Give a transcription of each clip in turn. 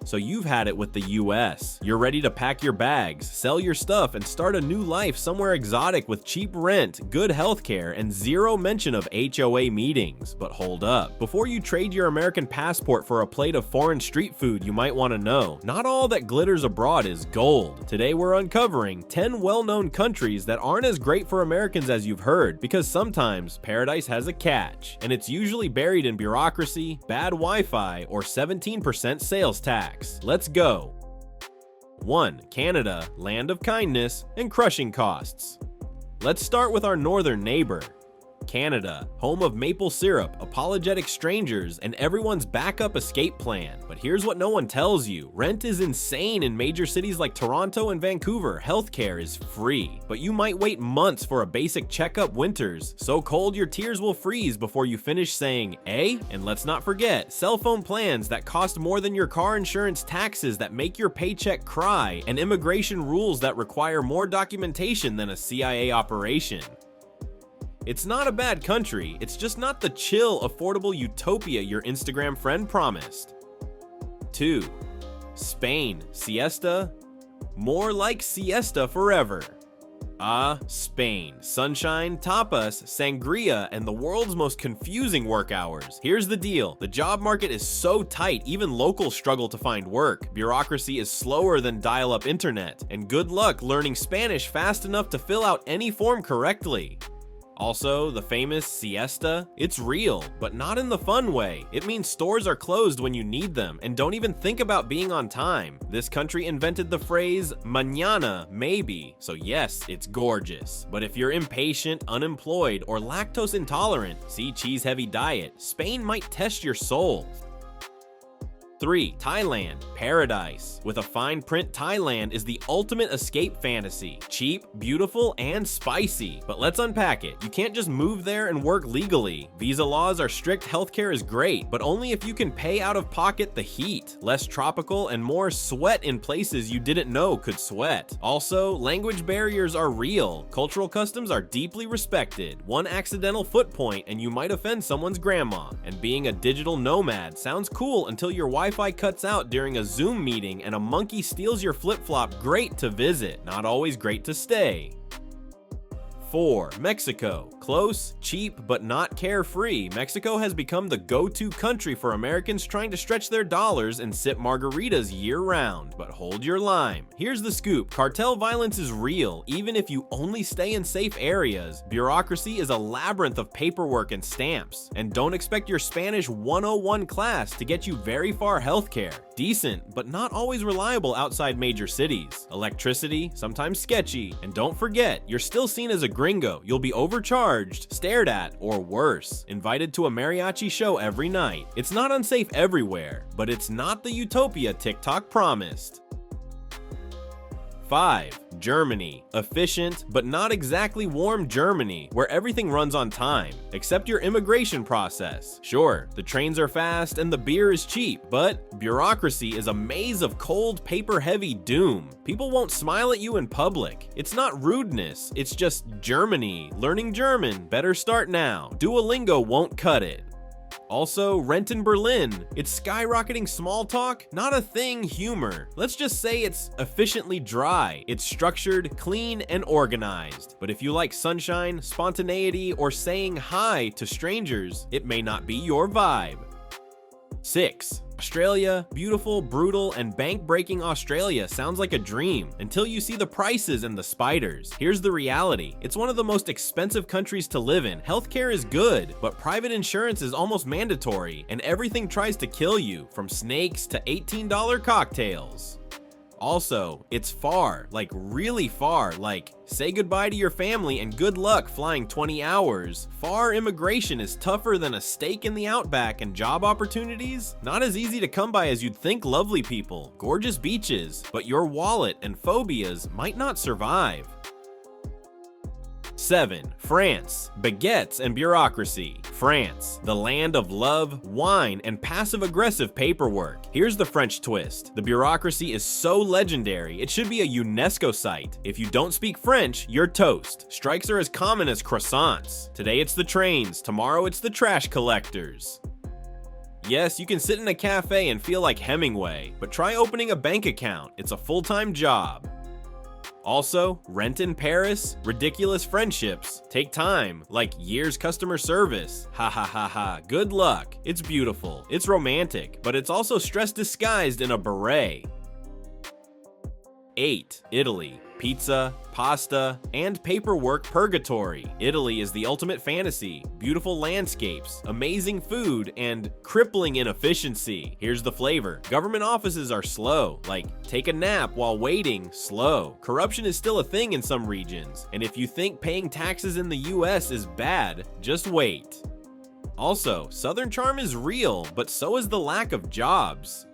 So you've had it with the US. You're ready to pack your bags, sell your stuff, and start a new life somewhere exotic with cheap rent, good healthcare, and zero mention of HOA meetings. But hold up. Before you trade your American passport for a plate of foreign street food, you might want to know, not all that glitters abroad is gold. Today we're uncovering 10 well-known countries that aren't as great for Americans as you've heard, because sometimes paradise has a catch, and it's usually buried in bureaucracy, bad Wi-Fi, or 17% sales tax. Let's go. 1. Canada, land of kindness and crushing costs. Let's start with our northern neighbor. Canada, home of maple syrup, apologetic strangers, and everyone's backup escape plan. But here's what no one tells you. Rent is insane in major cities like Toronto and Vancouver. Healthcare is free. But you might wait months for a basic checkup. Winters so cold your tears will freeze before you finish saying, eh? And let's not forget, cell phone plans that cost more than your car insurance, taxes that make your paycheck cry, and immigration rules that require more documentation than a CIA operation. It's not a bad country, it's just not the chill, affordable utopia your Instagram friend promised. 2. Spain, siesta? More like siesta forever. Spain. Sunshine, tapas, sangria, and the world's most confusing work hours. Here's the deal. The job market is so tight, even locals struggle to find work. Bureaucracy is slower than dial-up internet. And good luck learning Spanish fast enough to fill out any form correctly. Also, the famous siesta, it's real, but not in the fun way. It means stores are closed when you need them, and don't even think about being on time. This country invented the phrase, mañana, maybe. So yes, it's gorgeous. But if you're impatient, unemployed, or lactose intolerant, see cheese-heavy diet, Spain might test your soul. 3. Thailand, paradise. With a fine print, Thailand is the ultimate escape fantasy. Cheap, beautiful, and spicy. But let's unpack it. You can't just move there and work legally. Visa laws are strict, healthcare is great, but only if you can pay out of pocket the heat. Less tropical and more sweat in places you didn't know could sweat. Also, language barriers are real. Cultural customs are deeply respected. One accidental foot point and you might offend someone's grandma. And being a digital nomad sounds cool until your Wi-Fi cuts out during a Zoom meeting and a monkey steals your flip-flop. Great to visit, not always great to stay. 4. Mexico. Close, cheap, but not carefree. Mexico has become the go-to country for Americans trying to stretch their dollars and sip margaritas year-round. But hold your lime. Here's the scoop. Cartel violence is real, even if you only stay in safe areas. Bureaucracy is a labyrinth of paperwork and stamps. And don't expect your Spanish 101 class to get you very far. Healthcare. Decent, but not always reliable outside major cities. Electricity, sometimes sketchy. And don't forget, you're still seen as a gringo. You'll be overcharged, stared at, or worse, invited to a mariachi show every night. It's not unsafe everywhere, but it's not the utopia TikTok promised. 5. Germany. Efficient, but not exactly warm Germany, where everything runs on time, except your immigration process. Sure, the trains are fast and the beer is cheap, but bureaucracy is a maze of cold, paper-heavy doom. People won't smile at you in public. It's not rudeness, it's just Germany. Learning German, better start now. Duolingo won't cut it. Also, rent in Berlin. It's skyrocketing small talk, not a thing humor. Let's just say it's efficiently dry. It's structured, clean, and organized. But if you like sunshine, spontaneity, or saying hi to strangers, it may not be your vibe. 6. Australia. Beautiful, brutal, and bank-breaking Australia sounds like a dream until you see the prices and the spiders. Here's the reality. It's one of the most expensive countries to live in. Healthcare is good, but private insurance is almost mandatory, and everything tries to kill you, from snakes to $18 cocktails. Also, it's far, like really far, like say goodbye to your family and good luck flying 20 hours. Far immigration is tougher than a steak in the outback, and job opportunities? Not as easy to come by as you'd think. Lovely people, gorgeous beaches, but your wallet and phobias might not survive. 7. France. Baguettes and bureaucracy. France, the land of love, wine, and passive-aggressive paperwork. Here's the French twist. The bureaucracy is so legendary, it should be a UNESCO site. If you don't speak French, you're toast. Strikes are as common as croissants. Today it's the trains, tomorrow it's the trash collectors. Yes, you can sit in a cafe and feel like Hemingway, but try opening a bank account. It's a full-time job. Also, rent in Paris, ridiculous friendships, take time, like years customer service. Ha ha ha ha, good luck. It's beautiful, it's romantic, but it's also stress disguised in a beret. 8. Italy. Pizza, pasta, and paperwork purgatory. Italy is the ultimate fantasy. Beautiful landscapes, amazing food, and crippling inefficiency. Here's the flavor. Government offices are slow, like take a nap while waiting, slow. Corruption is still a thing in some regions, and if you think paying taxes in the US is bad, just wait. Also, Southern charm is real, but so is the lack of jobs.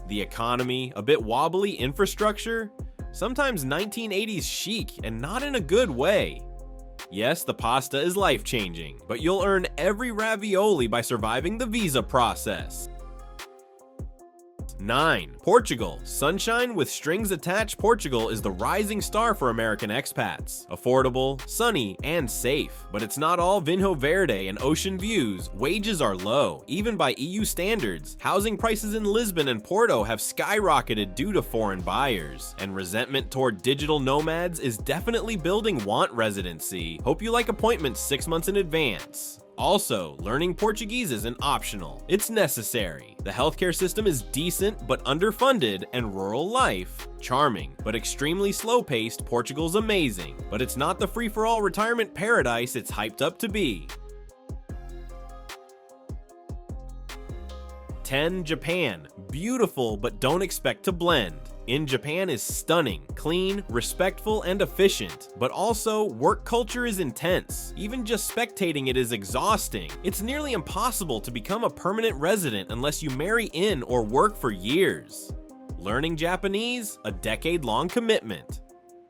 The economy, a bit wobbly infrastructure, sometimes 1980s chic and not in a good way. Yes, the pasta is life-changing, but you'll earn every ravioli by surviving the visa process. 9. Portugal. Sunshine with strings attached. Portugal is the rising star for American expats. Affordable, sunny, and safe. But it's not all Vinho Verde and ocean views. Wages are low, even by EU standards. Housing prices in Lisbon and Porto have skyrocketed due to foreign buyers. And resentment toward digital nomads is definitely building want residency. Hope you like appointments 6 months in advance. Also, learning Portuguese isn't optional, it's necessary. The healthcare system is decent but underfunded, and rural life, charming but extremely slow-paced. Portugal's amazing, but it's not the free-for-all retirement paradise it's hyped up to be. 10. Japan. Beautiful, but don't expect to blend. In Japan is stunning, clean, respectful, and efficient, but also work culture is intense. Even just spectating it is exhausting. It's nearly impossible to become a permanent resident unless you marry in or work for years. Learning Japanese, a decade-long commitment.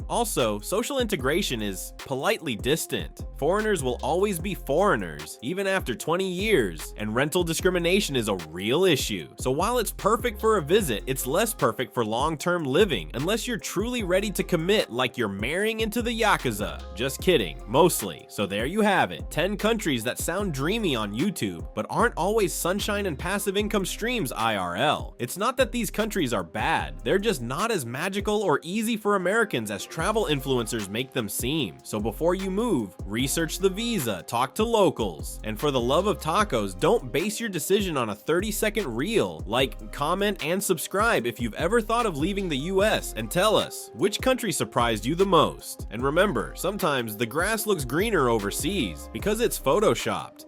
Also, social integration is politely distant. Foreigners will always be foreigners, even after 20 years, and rental discrimination is a real issue. So while it's perfect for a visit, it's less perfect for long-term living, unless you're truly ready to commit like you're marrying into the Yakuza. Just kidding, mostly. So there you have it, 10 countries that sound dreamy on YouTube, but aren't always sunshine and passive income streams IRL. It's not that these countries are bad, they're just not as magical or easy for Americans as travel influencers make them seem. So before you move, research the visa, talk to locals, and for the love of tacos, don't base your decision on a 30-second reel. Like, comment, and subscribe if you've ever thought of leaving the US, and tell us which country surprised you the most. And remember, sometimes the grass looks greener overseas because it's photoshopped.